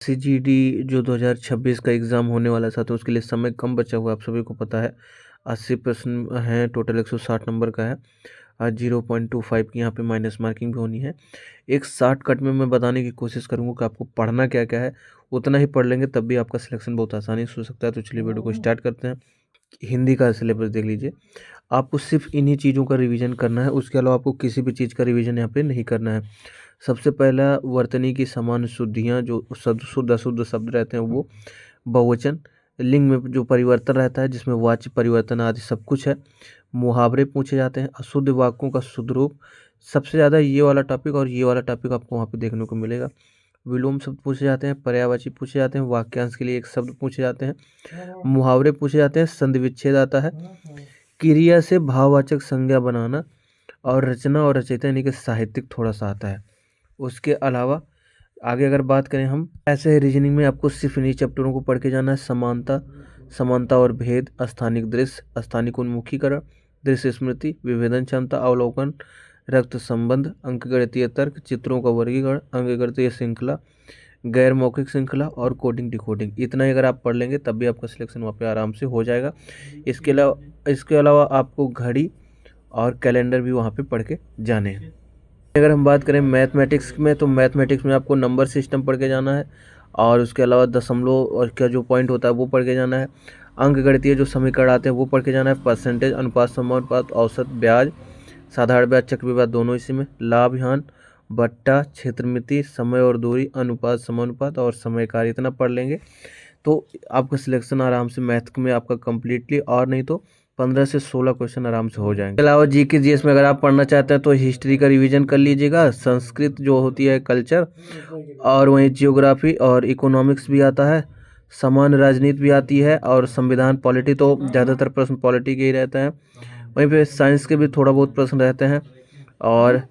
CGD जो 2026 का exam होने वाला था तो उसके लिए समय कम बचा हुआ है, आप सभी को पता है। 80 प्रश्न हैं, टोटल 160 नंबर का है। 0.25 की यहाँ पे माइनस मार्किंग भी होनी है। एक शॉर्टकट में मैं बताने की कोशिश करूँगा कि आपको पढ़ना क्या क्या है, उतना ही पढ़ लेंगे तब भी आपका सिलेक्शन बहुत आसानी से हो सकता है। तो चलिए वीडियो को स्टार्ट करते हैं। हिंदी का सिलेबस देख लीजिए, आपको सिर्फ इन्हीं चीज़ों का रिवीजन करना है, उसके अलावा आपको किसी भी चीज़ का रिवीजन यहाँ पे नहीं करना है। सबसे पहला वर्तनी की समान शुद्धियाँ, जो शुद्ध अशुद्ध शब्द रहते हैं वो, बहुवचन, लिंग में जो परिवर्तन रहता है जिसमें वाच्य परिवर्तन आदि सब कुछ है। मुहावरे पूछे जाते हैं, अशुद्ध वाक्यों का शुद्ध रूप, सबसे ज़्यादा ये वाला टॉपिक और ये वाला टॉपिक आपको वहाँ पे देखने को मिलेगा। विलोम शब्द पूछे जाते हैं, पर्यायवाची पूछे जाते हैं, वाक्यांश के लिए एक शब्द पूछे जाते हैं, मुहावरे पूछे जाते हैं, संधि विच्छेद आता है, क्रिया से भाववाचक संज्ञा बनाना, और रचना और रचयिता यानी कि साहित्यिक थोड़ा सा आता है। उसके अलावा आगे अगर बात करें हम, ऐसे रीजनिंग में आपको सिर्फ इन्हीं चैप्टरों को पढ़ के जाना है। समानता और भेद, स्थानिक दृश्य, स्थानिक उन्मुखीकरण, दृश्य स्मृति, विभेदन क्षमता, अवलोकन, रक्त संबंध, अंकगणितीय तर्क, चित्रों का वर्गीकरण, अंकगणितीय श्रृंखला, गैर मौखिक श्रृंखला और कोडिंग डिकोडिंग। इतना ही अगर आप पढ़ लेंगे तब भी आपका सिलेक्शन वहाँ पे आराम से हो जाएगा। इसके अलावा आपको घड़ी और कैलेंडर भी वहाँ पे पढ़ के जाने हैं। अगर हम बात करें मैथमेटिक्स में, तो मैथमेटिक्स में आपको नंबर सिस्टम पढ़ के जाना है, और उसके अलावा दशमलव और का जो पॉइंट होता है वो पढ़ के जाना है। अंकगणितीय जो समीकरण आते हैं वो पढ़ के जाना है। परसेंटेज, अनुपात, समानुपात, औसत, ब्याज, साधारण ब्याज, चक्रवृद्धि ब्याज, दोनों इसी में। लाभ हानि, बट्टा, क्षेत्रमिति, समय और दूरी, अनुपात, समानुपात और समय कार्य, इतना पढ़ लेंगे तो आपका सिलेक्शन आराम से मैथ में आपका कम्प्लीटली, और नहीं तो 15 से 16 क्वेश्चन आराम से हो जाएंगे। इसके अलावा जीके जीएस में अगर आप पढ़ना चाहते हैं तो हिस्ट्री का रिवीजन कर लीजिएगा, संस्कृत जो होती है कल्चर, और वहीं जियोग्राफी और इकोनॉमिक्स भी आता है, सामान्य राजनीति भी आती है, और संविधान पॉलिटी, तो ज़्यादातर प्रश्न पॉलिटी के ही रहते हैं। वहीं पे साइंस के भी थोड़ा बहुत प्रश्न रहते हैं, और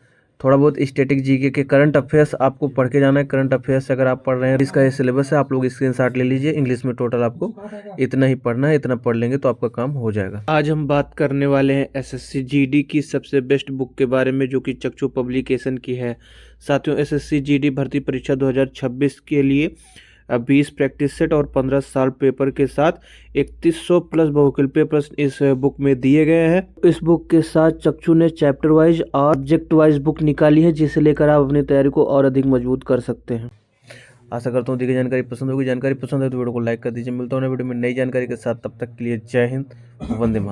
थोड़ा बहुत स्टैटिक जीके के करंट अफेयर्स आपको पढ़ के जाना है। करंट अफेयर्स अगर आप पढ़ रहे हैं, इसका ये सिलेबस है, आप लोग स्क्रीनशॉट ले लीजिए। इंग्लिश में टोटल आपको इतना ही पढ़ना है, इतना पढ़ लेंगे तो आपका काम हो जाएगा। आज हम बात करने वाले हैं एसएससी जीडी की सबसे बेस्ट बुक के बारे में, जो कि चक्षु पब्लिकेशन की है। साथियों, एसएससी जीडी भर्ती परीक्षा 2026 के लिए 20 प्रैक्टिस सेट और 15 साल पेपर के साथ 3100 प्लस बहुकल्पीय प्रश्न इस बुक में दिए गए हैं। इस बुक के साथ चक्षु ने चैप्टर वाइज और सब्जेक्ट वाइज बुक निकाली है, जिसे लेकर आप अपनी तैयारी को और अधिक मजबूत कर सकते हैं। आशा करता हूँ दी गई जानकारी पसंद होगी। जानकारी पसंद है तो वीडियो को लाइक कर दीजिए। मिलता हूँ वीडियो में नई जानकारी के साथ, तब तक के लिए जय हिंद, वंदे मातरम।